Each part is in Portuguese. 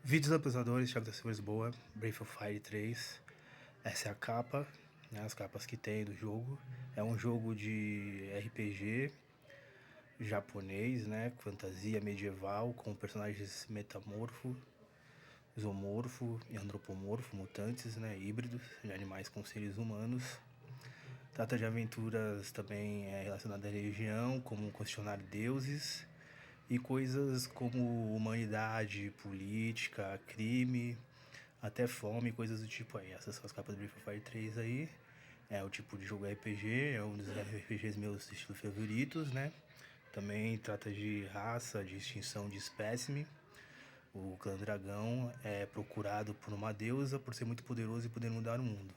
Vídeos apresentadores, Thiago da Silva Lisboa, Breath of Fire 3. Essa é a capa, né, as capas que tem do jogo. É um jogo de RPG japonês, né, fantasia medieval, com personagens metamorfo, zoomorfo e antropomorfo, mutantes, né, híbridos de animais com seres humanos. Trata de aventuras também relacionadas à religião, como questionar deuses e coisas como humanidade, política, crime, até fome, coisas do tipo aí. Essas são as capas do Breath of Fire 3 aí. É o tipo de jogo RPG, é um dos RPGs meus estilos favoritos, né? Também trata de raça, de extinção de espécime. O clã dragão é procurado por uma deusa por ser muito poderoso e poder mudar o mundo.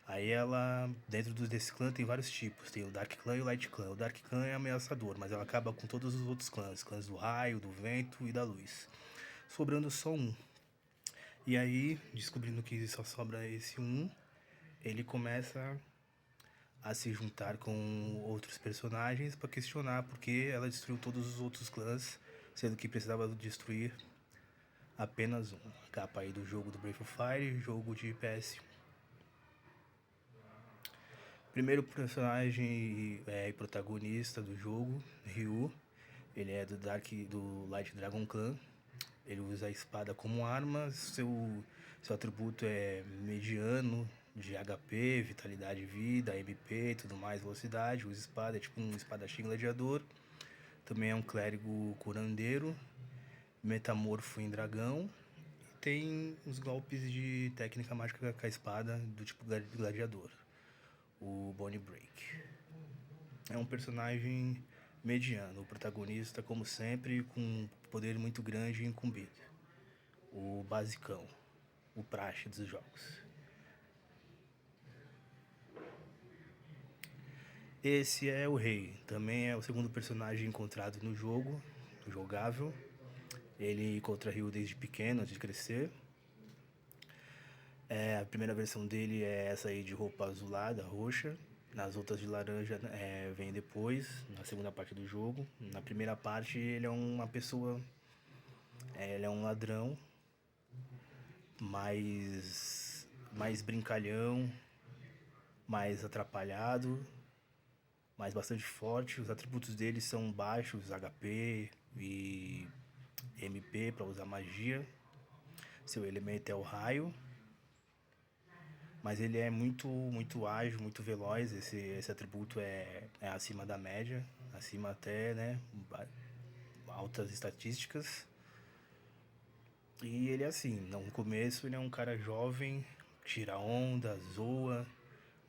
Aí ela, dentro desse clã tem vários tipos, tem o Dark Clan e o Light Clan. O Dark Clan é ameaçador, mas ela acaba com todos os outros clãs, clãs do raio, do vento e da luz, sobrando só um. E aí, descobrindo que só sobra esse um, ele começa a se juntar com outros personagens para questionar porque ela destruiu todos os outros clãs, sendo que precisava destruir apenas um. A capa aí do jogo do Breath of Fire, jogo de PS1. Primeiro personagem e protagonista do jogo, Ryu. Ele é do Light Dragon Clan. Ele usa a espada como arma. Seu atributo é mediano, de HP, vitalidade, vida, MP e tudo mais, velocidade. Usa espada, é tipo um espadachim gladiador. Também é um clérigo curandeiro, metamorfo em dragão. E tem os golpes de técnica mágica com a espada, do tipo gladiador, o Bonnie Break. É um personagem mediano, o protagonista, como sempre, com um poder muito grande e incumbido. O basicão, o praxe dos jogos. Esse é o rei, também é o segundo personagem encontrado no jogo, jogável. Ele encontra Ryu desde pequeno, antes de crescer. A primeira versão dele é essa aí de roupa azulada, roxa. Nas outras de laranja vem depois, na segunda parte do jogo. Na primeira parte ele é uma pessoa, ele é um ladrão, mais brincalhão, mais atrapalhado, mas bastante forte. Os atributos dele são baixos, HP e MP para usar magia. Seu elemento é o raio. Mas ele é muito ágil, muito veloz. Esse atributo é acima da média, acima até, né, altas estatísticas. E ele é assim, no começo ele é um cara jovem, tira onda, zoa,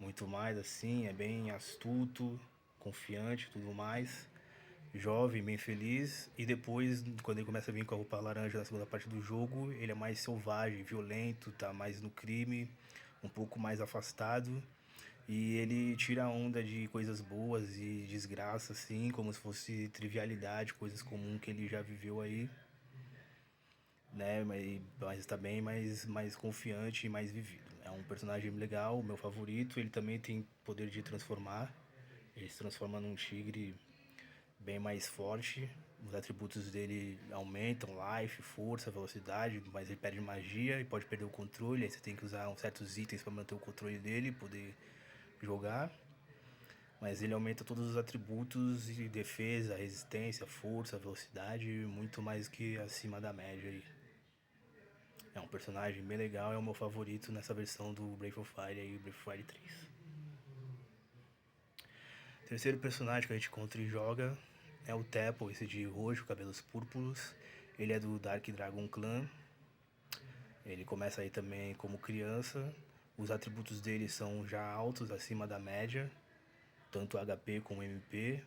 muito mais assim, é bem astuto, confiante e tudo mais. Jovem, bem feliz. E depois, quando ele começa a vir com a roupa laranja na segunda parte do jogo, ele é mais selvagem, violento, tá mais no crime, um pouco mais afastado. E ele tira a onda de coisas boas e desgraça, assim, como se fosse trivialidade, coisas comuns que ele já viveu aí, né? Mas tá bem mais confiante e mais vivido. É um personagem legal, meu favorito. Ele também tem poder de transformar. Ele se transforma num tigre bem mais forte. Os atributos dele aumentam, life, força, velocidade, mas ele perde magia e pode perder o controle. Aí você tem que usar certos itens para manter o controle dele e poder jogar. Mas ele aumenta todos os atributos de defesa, resistência, força, velocidade, muito mais que acima da média aí. É um personagem bem legal, é o meu favorito nessa versão do Breath of Fire e Breath of Fire 3. Terceiro personagem que a gente encontra e joga é o Teppo, esse de roxo, cabelos púrpuros. Ele é do Dark Dragon Clan. Ele começa aí também como criança. Os atributos dele são já altos, acima da média, tanto HP como MP.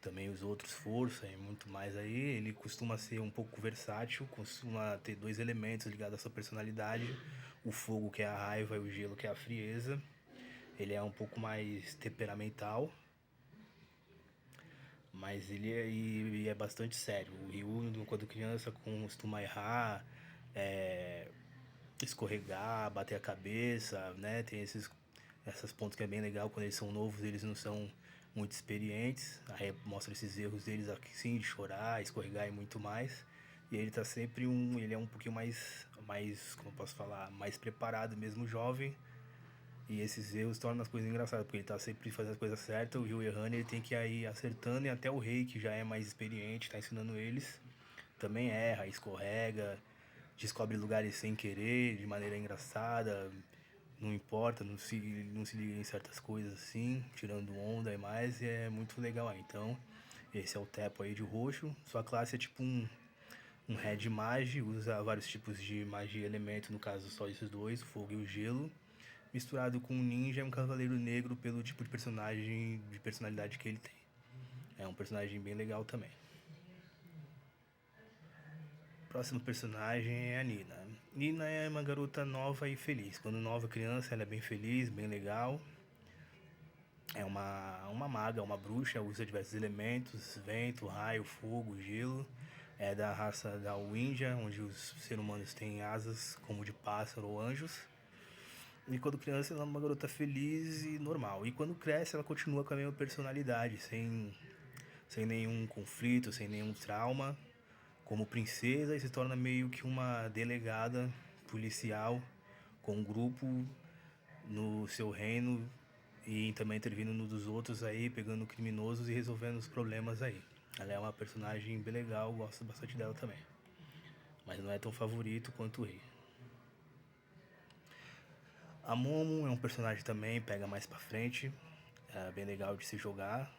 Também os outros força e muito mais aí. Ele costuma ser um pouco versátil, costuma ter dois elementos ligados à sua personalidade: o fogo, que é a raiva, e o gelo, que é a frieza. Ele é um pouco mais temperamental, mas ele é bastante sério. O Ryu, quando criança, costuma errar, é, escorregar, bater a cabeça, né? Tem essas pontos que é bem legal. Quando eles são novos, eles não são muito experientes. Aí mostra esses erros deles aqui sim, de chorar, escorregar e muito mais. E ele tá sempre ele é um pouquinho mais, como eu posso falar, mais preparado mesmo jovem. E esses erros tornam as coisas engraçadas, porque ele tá sempre fazendo as coisas certas, o Ryu errando, ele tem que ir acertando, e até o rei, que já é mais experiente, tá ensinando eles, também erra, escorrega, descobre lugares sem querer, de maneira engraçada, não importa, não se liga em certas coisas assim, tirando onda e mais, e é muito legal aí. Então, esse é o Tepo aí de roxo. Sua classe é tipo um Red Mage, usa vários tipos de magia e elemento, no caso só esses dois, o fogo e o gelo. Misturado com um ninja e um cavaleiro negro pelo tipo de personagem, de personalidade que ele tem. É um personagem bem legal também. Próximo personagem é a Nina. Nina é uma garota nova e feliz. Quando nova criança, ela é bem feliz, bem legal. É uma maga, uma bruxa, usa diversos elementos, vento, raio, fogo, gelo. É da raça da Windia, onde os seres humanos têm asas como de pássaro ou anjos. E quando criança ela é uma garota feliz e normal. E quando cresce ela continua com a mesma personalidade, sem nenhum conflito, sem nenhum trauma. Como princesa e se torna meio que uma delegada policial com um grupo no seu reino e também intervindo no dos outros aí, pegando criminosos e resolvendo os problemas aí. Ela é uma personagem bem legal, gosto bastante dela também. Mas não é tão favorito quanto o Rei. A Momo é um personagem também, pega mais pra frente. É bem legal de se jogar.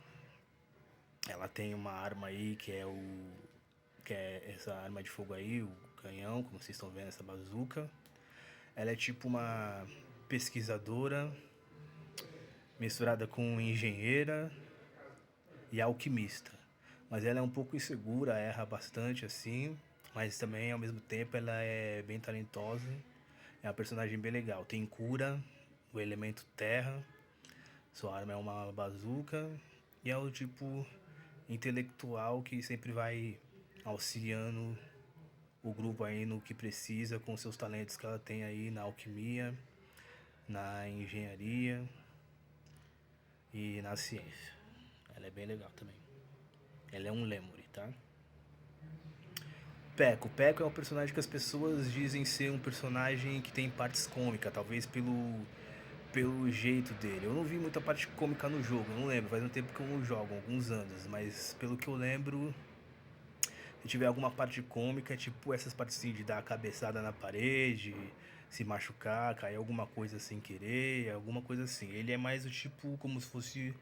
Ela tem uma arma aí que é essa arma de fogo aí, o canhão, como vocês estão vendo, essa bazuca. Ela é tipo uma pesquisadora misturada com engenheira e alquimista. Mas ela é um pouco insegura, erra bastante assim, mas também ao mesmo tempo ela é bem talentosa. É uma personagem bem legal. Tem cura, o elemento terra, sua arma é uma bazuca e é o tipo intelectual que sempre vai auxiliando o grupo aí no que precisa com seus talentos que ela tem aí na alquimia, na engenharia e na ciência. Ela é bem legal também. Ela é um lemuri, tá? Peco. Peco é um personagem que as pessoas dizem ser um personagem que tem partes cômicas, talvez pelo jeito dele. Eu não vi muita parte cômica no jogo, eu não lembro, faz um tempo que eu não jogo, alguns anos, mas pelo que eu lembro, se tiver alguma parte cômica, é tipo essas partes assim de dar a cabeçada na parede, se machucar, cair alguma coisa sem querer, alguma coisa assim. Ele é mais o tipo como se fosse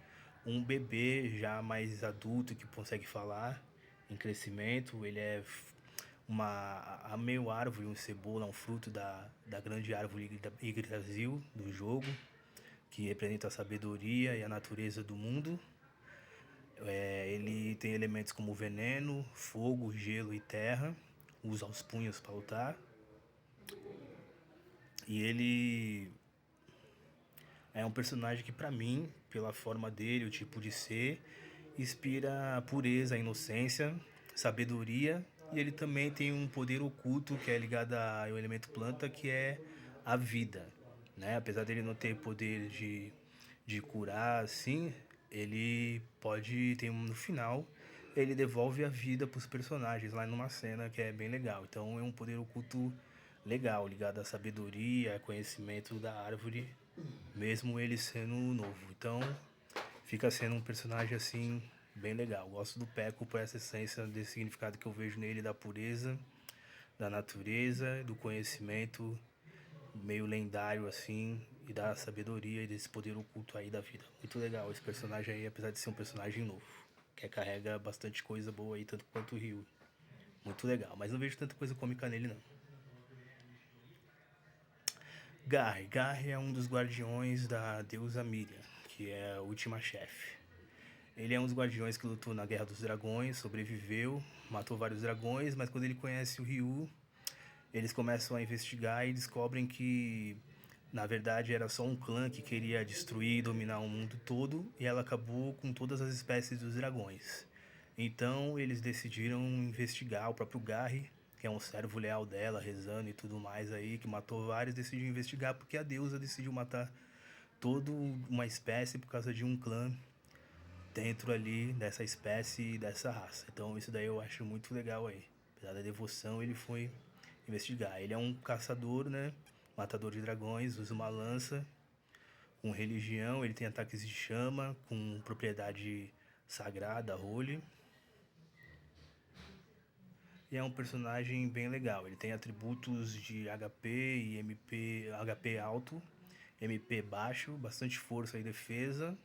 um bebê já mais adulto que consegue falar em crescimento. Ele é a meio árvore, um cebola, um fruto da grande árvore Yggdrasil do jogo, que representa a sabedoria e a natureza do mundo. Ele tem elementos como veneno, fogo, gelo e terra. Usa os punhos para lutar. E ele é um personagem que, pra mim, pela forma dele, o tipo de ser, inspira pureza, inocência, sabedoria. E ele também tem um poder oculto que é ligado ao elemento planta, que é a vida, né? Apesar dele não ter poder de curar, assim, ele pode ter no final ele devolve a vida para os personagens lá numa cena que é bem legal. Então é um poder oculto legal, ligado à sabedoria, conhecimento da árvore, mesmo ele sendo novo. Então fica sendo um personagem assim bem legal. Gosto do Peco por essa essência desse significado que eu vejo nele da pureza, da natureza, do conhecimento meio lendário assim e da sabedoria e desse poder oculto aí da vida. Muito legal esse personagem aí, apesar de ser um personagem novo, que carrega bastante coisa boa aí, tanto quanto o Ryu. Muito legal, mas não vejo tanta coisa cômica nele não. Garry. Garry é um dos guardiões da deusa Miriam, que é a última chefe. Ele é um dos guardiões que lutou na Guerra dos Dragões, sobreviveu, matou vários dragões, mas quando ele conhece o Ryu, eles começam a investigar e descobrem que, na verdade, era só um clã que queria destruir e dominar o mundo todo, e ela acabou com todas as espécies dos dragões. Então, eles decidiram investigar o próprio Garry, que é um servo leal dela, rezando e tudo mais aí, que matou vários, decidiu investigar porque a deusa decidiu matar toda uma espécie por causa de um clã dentro ali dessa espécie e dessa raça. Então isso daí eu acho muito legal aí. dada a devoção, ele foi investigar. Ele é um caçador, né? Matador de dragões, usa uma lança, com religião, ele tem ataques de chama, com propriedade sagrada, holy. E é um personagem bem legal. Ele tem atributos de HP e MP, HP alto, MP baixo, bastante força e defesa,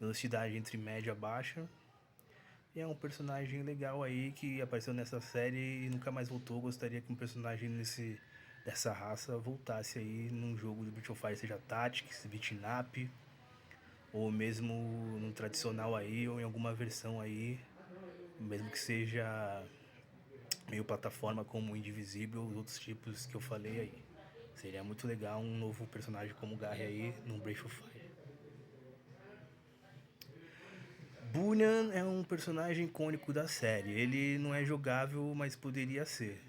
velocidade entre média e baixa. E é um personagem legal aí que apareceu nessa série e nunca mais voltou. Gostaria que um personagem dessa raça voltasse aí num jogo de Breath of Fire, seja Tactics, Beat'em Up, ou mesmo no tradicional aí, ou em alguma versão aí, mesmo que seja meio plataforma como Indivisível, os outros tipos que eu falei aí. Seria muito legal um novo personagem como o Garry aí no Breath of Fire. Bunyan é um personagem icônico da série. Ele não é jogável, mas poderia ser.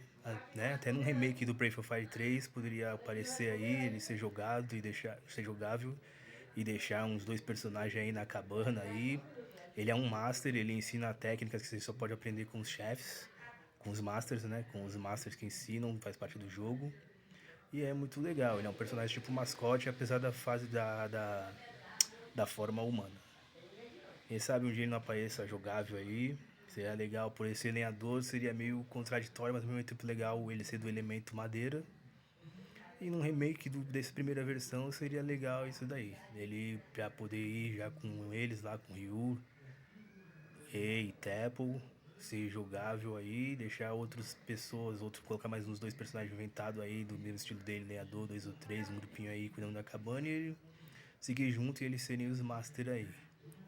Né? Até num remake do Breath of Fire 3 poderia aparecer aí, ele ser jogado e ser jogável e deixar uns dois personagens aí na cabana aí. Ele é um master, ele ensina técnicas que você só pode aprender com os chefes, com os masters, né? Com os masters que ensinam, faz parte do jogo. E é muito legal, ele é um personagem tipo mascote, apesar da fase da forma humana. Quem sabe um dia ele não apareça jogável aí. Seria legal por ele ser lenhador, seria meio contraditório, mas ao mesmo tempo legal ele ser do elemento madeira. E num remake dessa primeira versão seria legal isso daí. Ele já poder ir já com eles lá, com Ryu, Rei e Teppel, ser jogável aí, deixar outras pessoas, colocar mais uns dois personagens inventados aí do mesmo estilo dele, lenhador, 2 ou 3, um grupinho aí cuidando da cabana e ele seguir junto e eles serem os master aí.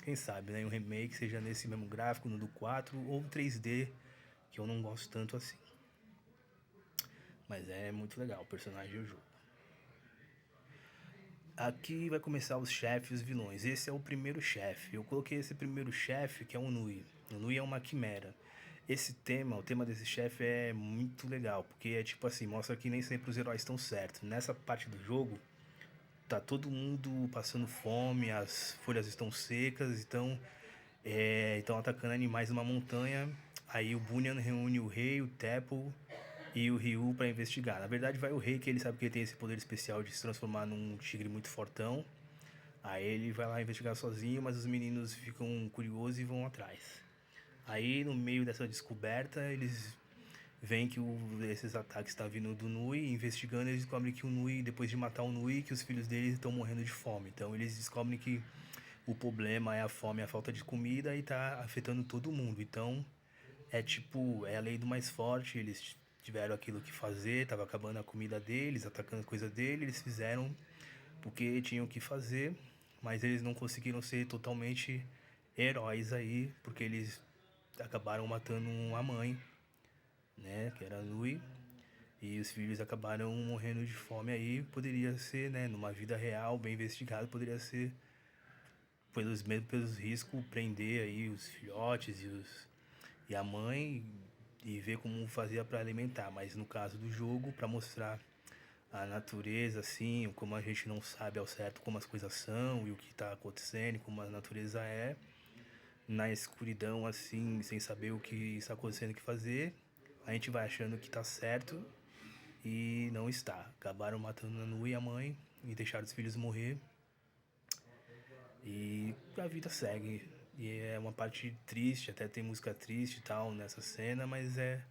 Quem sabe, né? Um remake seja nesse mesmo gráfico, no do 4 ou 3D, que eu não gosto tanto assim. Mas é muito legal o personagem e o jogo. Aqui vai começar os chefes e os vilões. Esse é o primeiro chefe. Eu coloquei esse primeiro chefe, que é o Nui. O Nui é uma quimera. O tema desse chefe é muito legal, porque é tipo assim, mostra que nem sempre os heróis estão certos. Nessa parte do jogo, tá todo mundo passando fome, as folhas estão secas, estão atacando animais numa montanha. Aí o Bunyan reúne o rei, o Teppel e o Ryu para investigar. Na verdade vai o rei, que ele sabe que ele tem esse poder especial de se transformar num tigre muito fortão. Aí ele vai lá investigar sozinho, mas os meninos ficam curiosos e vão atrás. Aí no meio dessa descoberta eles veem que esses ataques estão vindo do Nui, investigando eles descobrem que o Nui, depois de matar o Nui, que os filhos dele estão morrendo de fome. Então eles descobrem que o problema é a fome, a falta de comida e tá afetando todo mundo. Então é tipo, é a lei do mais forte, eles tiveram aquilo que fazer, tava acabando a comida deles, atacando a coisa deles, eles fizeram porque tinham que fazer, mas eles não conseguiram ser totalmente heróis aí, porque eles acabaram matando a mãe, né, que era a Lui, e os filhos acabaram morrendo de fome aí, poderia ser, né, numa vida real, bem investigado, poderia ser pelos riscos prender aí os filhotes e a mãe e ver como fazia para alimentar, mas no caso do jogo, para mostrar a natureza assim, como a gente não sabe ao certo como as coisas são e o que está acontecendo, como a natureza é, na escuridão assim, sem saber o que está acontecendo, o que fazer, a gente vai achando que está certo e não está. Acabaram matando a Nui e a mãe e deixaram os filhos morrer. E a vida segue. E é uma parte triste, até tem música triste e tal nessa cena, mas é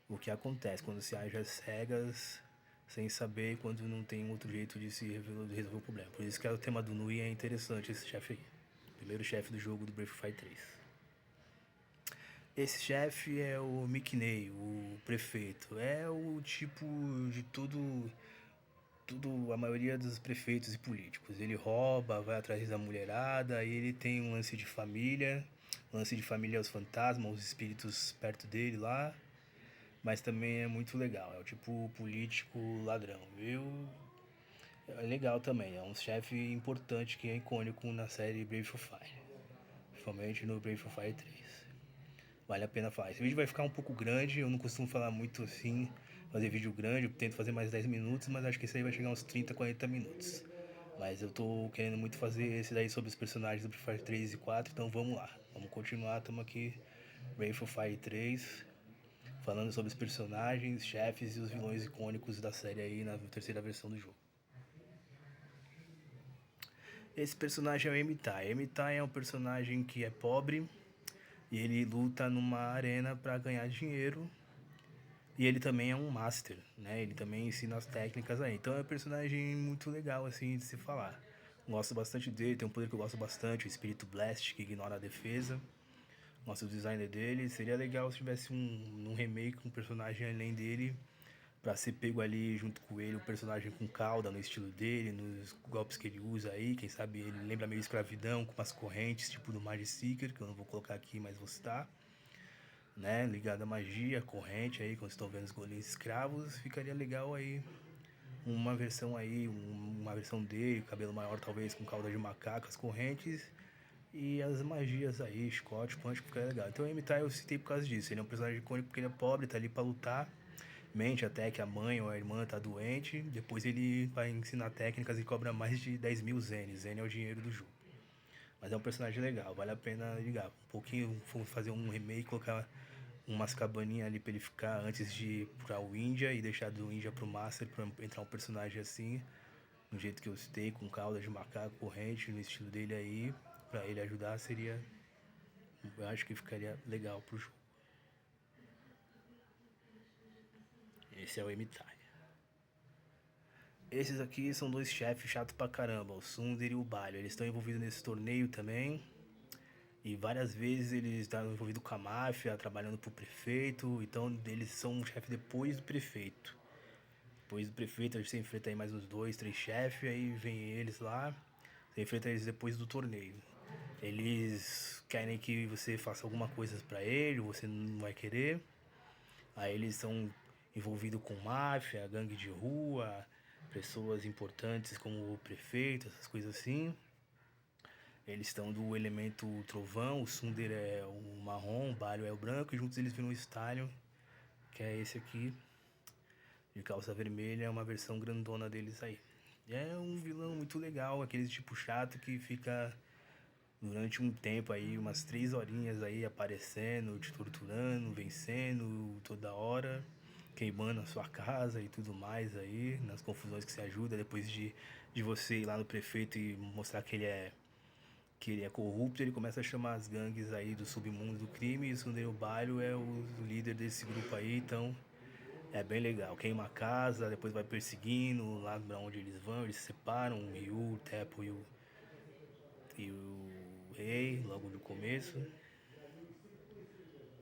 o que acontece quando se age às cegas, sem saber, quando não tem outro jeito de de resolver o problema. Por isso que o tema do Nui é interessante, esse chefe aí. Primeiro chefe do jogo do Breath of Fire 3. Esse chefe é o Mickey, o prefeito. É o tipo de tudo, a maioria dos prefeitos e políticos. Ele rouba, vai atrás da mulherada, aí ele tem um lance de família. O lance de família é os fantasmas, os espíritos perto dele lá. Mas também é muito legal, é o tipo político ladrão. É legal também, é um chefe importante que é icônico na série Breath of Fire. Principalmente no Breath of Fire 3. Vale a pena falar. Esse vídeo vai ficar um pouco grande, eu não costumo falar muito assim, fazer vídeo grande, eu tento fazer mais 10 minutos, mas acho que esse aí vai chegar uns 30, 40 minutos. Mas eu tô querendo muito fazer esse daí sobre os personagens do Breath of Fire 3 e 4, então vamos lá. Vamos continuar, estamos aqui, Breath of Fire 3. falando sobre os personagens, chefes e os vilões icônicos da série aí na terceira versão do jogo. Esse personagem é o Emitai. Emitai é um personagem que é pobre e ele luta numa arena para ganhar dinheiro. E ele também é um master, né? Ele também ensina as técnicas aí. Então é um personagem muito legal, assim, de se falar. Gosto bastante dele, tem um poder que eu gosto bastante, o Espírito Blast, que ignora a defesa. Gosto do design dele. Seria legal se tivesse um remake, um personagem além dele, pra ser pego ali junto com ele, um personagem com cauda no estilo dele, nos golpes que ele usa aí. Quem sabe ele lembra meio escravidão, com umas correntes, tipo do Magic Seeker, que eu não vou colocar aqui, mas vou citar, né? Ligado à magia, corrente aí, quando estão vendo os golems escravos, ficaria legal aí uma versão aí, uma versão dele, cabelo maior talvez com cauda de macaco, as correntes e as magias aí, chicote, punch, ficaria legal. Então o Emitai eu citei por causa disso, ele é um personagem icônico porque ele é pobre, tá ali pra lutar, mente até que a mãe ou a irmã tá doente, depois ele vai ensinar técnicas e cobra mais de 10 mil zenes, zen é o dinheiro do jogo. Mas é um personagem legal, vale a pena ligar. Um pouquinho, fazer um remake, colocar umas cabaninhas ali pra ele ficar antes de ir pra o Índia e deixar do Índia pro Master pra entrar um personagem assim, do jeito que eu citei, com cauda de macaco, corrente, no estilo dele aí, pra ele ajudar seria. Eu acho que ficaria legal pro jogo. Esse é o Emitai. Esses aqui são dois chefes chato pra caramba, o Sunder e o Balho. Eles estão envolvidos nesse torneio também. E várias vezes eles estão envolvidos com a máfia, trabalhando pro prefeito. Então eles são um chefe depois do prefeito. Depois do prefeito a gente enfrenta aí mais uns dois, três chefes, aí vem eles lá. Você enfrenta eles depois do torneio. Eles querem que você faça alguma coisa pra ele, você não vai querer. Aí eles são envolvidos com máfia, gangue de rua, pessoas importantes como o prefeito, essas coisas assim. Eles estão do elemento trovão, o Sunder é o marrom, o Balho é o branco, e juntos eles viram o Stallion, que é esse aqui, de calça vermelha, é uma versão grandona deles aí. É um vilão muito legal, aquele tipo chato que fica durante um tempo aí, umas 3 horinhas aí aparecendo, te torturando, vencendo toda hora, queimando a sua casa e tudo mais aí, nas confusões que se ajuda depois de você ir lá no prefeito e mostrar que ele é corrupto, ele começa a chamar as gangues aí do submundo do crime, e o Sunday Bairro é o líder desse grupo aí, então é bem legal. Queima a casa, depois vai perseguindo, lá pra onde eles vão, eles se separam, o Ryu, o Teppo e o Rei, logo no começo,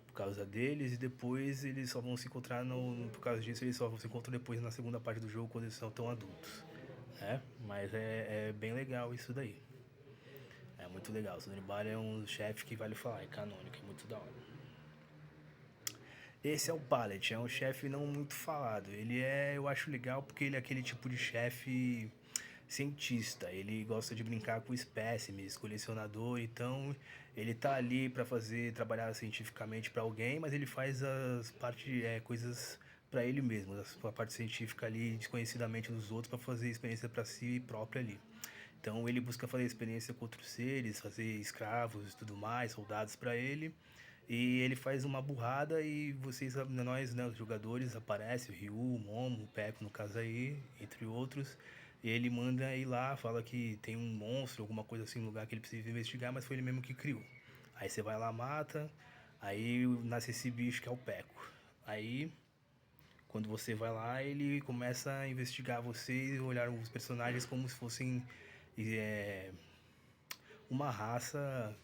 por causa deles, e depois eles só vão se encontrar por causa disso, eles só vão se encontrar depois na segunda parte do jogo, quando eles são tão adultos. Mas é bem legal isso daí. É muito legal. O Sunderball é um chefe que vale falar, é canônico, é muito da hora. Esse é o Pallet, é um chefe não muito falado. Eu acho legal porque ele é aquele tipo de chefe cientista. Ele gosta de brincar com espécimes, colecionador, então ele tá ali para trabalhar cientificamente para alguém, mas ele faz as coisas para ele mesmo, a parte científica ali desconhecidamente dos outros para fazer experiência para si própria ali. Então ele busca fazer experiência com outros seres, fazer escravos e tudo mais, soldados para ele. E ele faz uma burrada e nós, né, os jogadores, aparece o Ryu, o Momo, o Peko no caso aí, entre outros. E ele manda ir lá, fala que tem um monstro, alguma coisa assim no lugar que ele precisa investigar, mas foi ele mesmo que criou. Aí você vai lá, mata, aí nasce esse bicho que é o Peko. Aí quando você vai lá, ele começa a investigar você e olhar os personagens como se fossem é, uma raça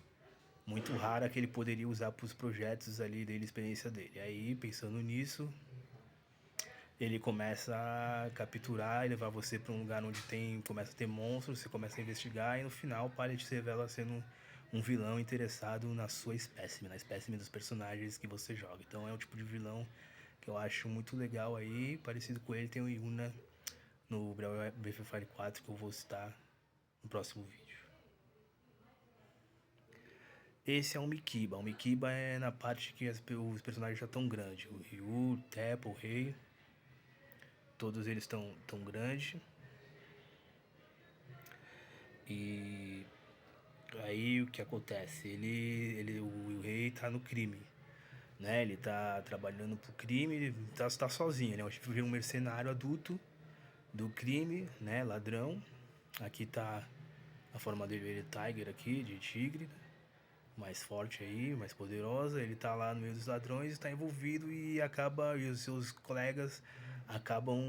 muito rara que ele poderia usar para os projetos ali dele, experiência dele. Aí, pensando nisso, ele começa a capturar e levar você para um lugar onde começa a ter monstros, você começa a investigar e no final o Pallet se revela sendo um vilão interessado na sua espécime, na espécime dos personagens que você joga. Então é um tipo de vilão que eu acho muito legal aí, parecido com ele tem o Yuna no Breath of Fire 4 que eu vou citar no próximo vídeo. Esse é um Mikiba. O Mikiba é na parte que os personagens já estão grandes. O Ryu, o Teppo, o Rei. Todos eles estão tão grandes. E aí o que acontece? O Rei tá no crime. né? Ele tá trabalhando pro crime, ele tá sozinho, né? Tipo, vira um mercenário adulto do crime, né? Ladrão. Aqui tá a forma dele, ele Tiger aqui, de tigre, mais forte aí, mais poderosa. Ele tá lá no meio dos ladrões, está envolvido e acaba, e os seus colegas acabam,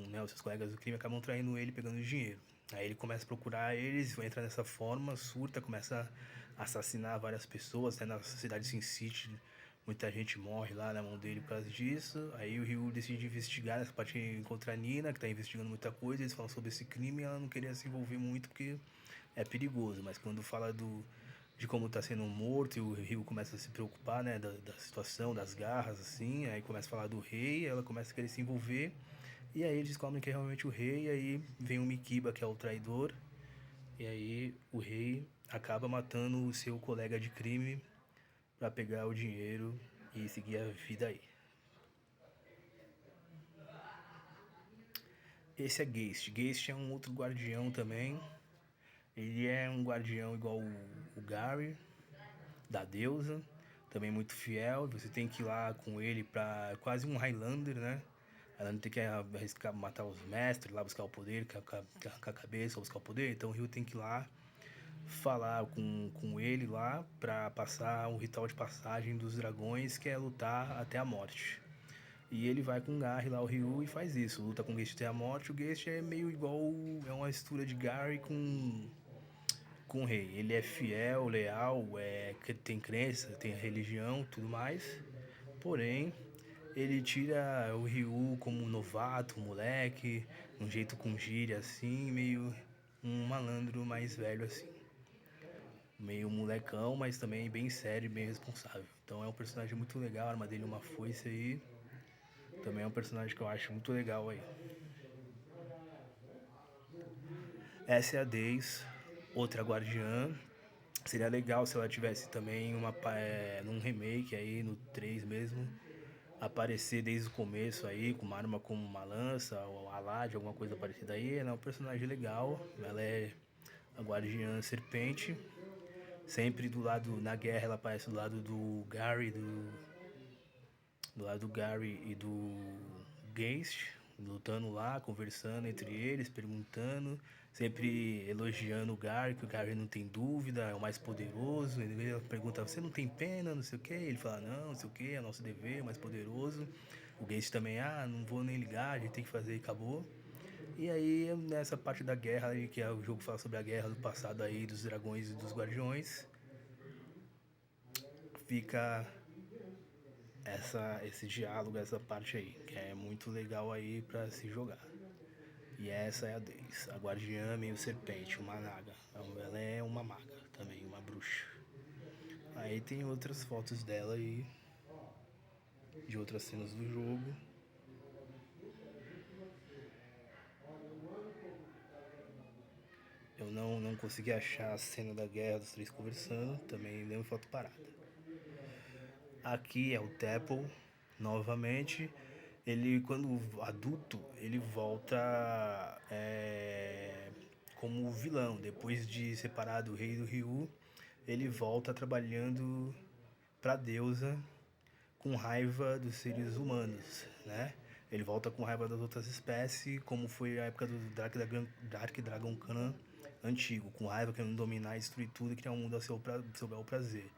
né, os seus colegas do crime acabam traindo ele, pegando dinheiro. Aí ele começa a procurar eles, entra nessa forma, surta, começa a assassinar várias pessoas, né, na cidade de Sin City. Muita gente morre lá na mão dele por causa disso. Aí o Ryu decide investigar nessa parte, encontra a Nina, que tá investigando muita coisa. Eles falam sobre esse crime e ela não queria se envolver muito porque é perigoso. Mas quando fala de como tá sendo morto e o Ryu começa a se preocupar, né, da situação, das garras, assim. Aí começa a falar do rei, ela começa a querer se envolver. E aí eles descobrem que é realmente o rei. E aí vem o Mikiba, que é o traidor. E aí o rei acaba matando o seu colega de crime para pegar o dinheiro e seguir a vida aí. Esse é Geist. Geist é um outro guardião também. Ele é um guardião igual o Gary, da deusa. Também muito fiel. Você tem que ir lá com ele pra quase um Highlander, né? Ela tem que arriscar matar os mestres, lá buscar o poder, arrancar a cabeça, buscar o poder. Então o Ryu tem que ir lá falar com ele lá pra passar o ritual de passagem dos dragões, que é lutar até a morte. E ele vai com o Gary lá, o Ryu, e faz isso. Luta com o Geist até a morte. O Geist é meio igual... É uma mistura de Gary com o rei. Ele é fiel, leal, tem crença, tem religião, tudo mais. Porém, ele tira o Ryu como um novato, um moleque, um jeito com gíria assim, meio um malandro mais velho assim. Meio molecão, mas também bem sério e bem responsável. Então é um personagem muito legal, a arma dele é uma foice aí. Também é um personagem que eu acho muito legal aí. Essa é a Days, outra guardiã. Seria legal se ela tivesse também num remake aí, no 3 mesmo. Aparecer desde o começo aí, com uma arma como uma lança ou alade, alguma coisa parecida aí. Ela é um personagem legal. Ela é a guardiã serpente. Sempre do lado, na guerra ela aparece do lado do Gary, do lado do Gary e do Geist, lutando lá, conversando entre eles, perguntando, sempre elogiando o Gary, que o Gary não tem dúvida, é o mais poderoso. Ele pergunta, você não tem pena, não sei o que? Ele fala, não sei o que, é nosso dever, é o mais poderoso. O Geist também, não vou nem ligar, a gente tem que fazer e acabou. E aí, nessa parte da guerra, aí, que é o jogo fala sobre a guerra do passado aí, dos dragões e dos guardiões, fica esse diálogo, essa parte aí, que é muito legal aí pra se jogar. E essa é a Days, a guardiã meio serpente, uma naga. Ela é uma maga também, uma bruxa. Aí tem outras fotos dela aí, de outras cenas do jogo. Eu não consegui achar a cena da guerra dos três conversando, também lembro foto parada. Aqui é o Teppel, novamente. Ele, quando adulto, ele volta como vilão. Depois de separar do rei do Ryu, ele volta trabalhando pra deusa com raiva dos seres humanos, né? Ele volta com raiva das outras espécies, como foi a época do Dark Dragon Khan antigo, com raiva querendo dominar, destruir tudo e criar um mundo a seu bel prazer.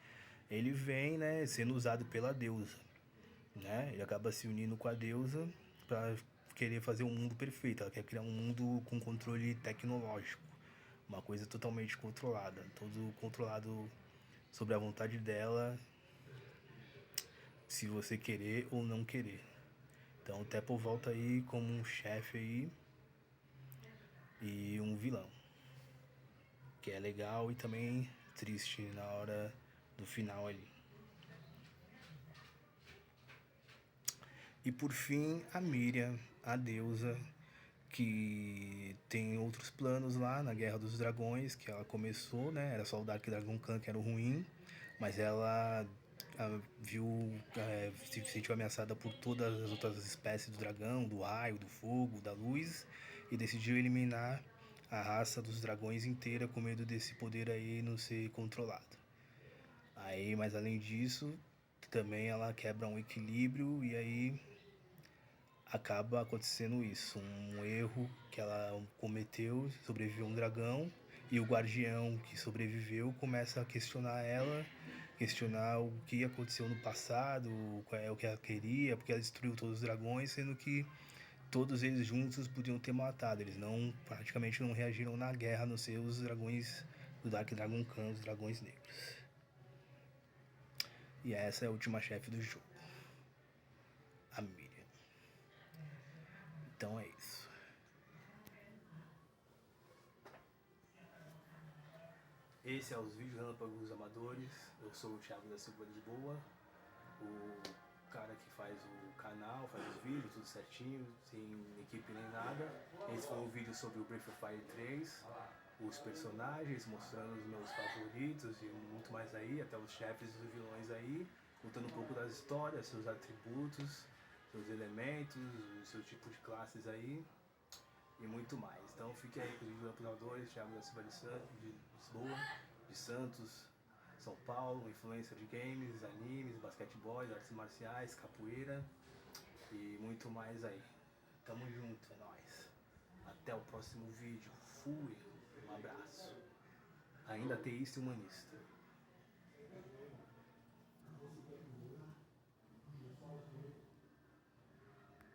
Ele vem, né, sendo usado pela deusa, né? Ele acaba se unindo com a deusa para querer fazer um mundo perfeito. Ela quer criar um mundo com controle tecnológico, uma coisa totalmente controlada, todo controlado sobre a vontade dela, se você querer ou não querer. Então o Teppel volta aí como um chefe aí e um vilão, que é legal e também triste na hora do final ali. E por fim, a Miriam, a deusa, que tem outros planos lá na Guerra dos Dragões, que ela começou, né? Era só o Dark Dragon Khan que era o ruim, mas ela se sentiu ameaçada por todas as outras espécies do dragão, do raio, do fogo, da luz, e decidiu eliminar a raça dos dragões inteira com medo desse poder aí não ser controlado. Aí, mas além disso, também ela quebra um equilíbrio e aí acaba acontecendo isso, um erro que ela cometeu, sobreviveu um dragão e o guardião que sobreviveu começa a questionar ela, questionar o que aconteceu no passado, qual é o que ela queria, porque ela destruiu todos os dragões, sendo que todos eles juntos podiam ter matado, eles não praticamente não reagiram na guerra, a não ser os dragões do Dark Dragon Khan, os dragões negros. E essa é a última chefe do jogo, a Miriam. Então é isso. Esse é os vídeos Relâmpagos Amadores. Eu sou o Thiago da Silva Lisboa, o cara que faz o canal, faz os vídeos, tudo certinho, sem equipe nem nada. Esse foi um vídeo sobre o Breath of Fire 3, os personagens, mostrando os meus favoritos e muito mais aí, até os chefes e os vilões aí, contando um pouco das histórias, seus atributos, seus elementos, o seu tipo de classes aí e muito mais. Então fique aí com os vídeos apoiadores, Thiago da Silva de Lisboa, de Santos, São Paulo, influência de games, animes, basquetebol, artes marciais, capoeira e muito mais aí. Tamo junto, é nóis. Até o próximo vídeo. Fui, um abraço. Ainda ateísta e humanista.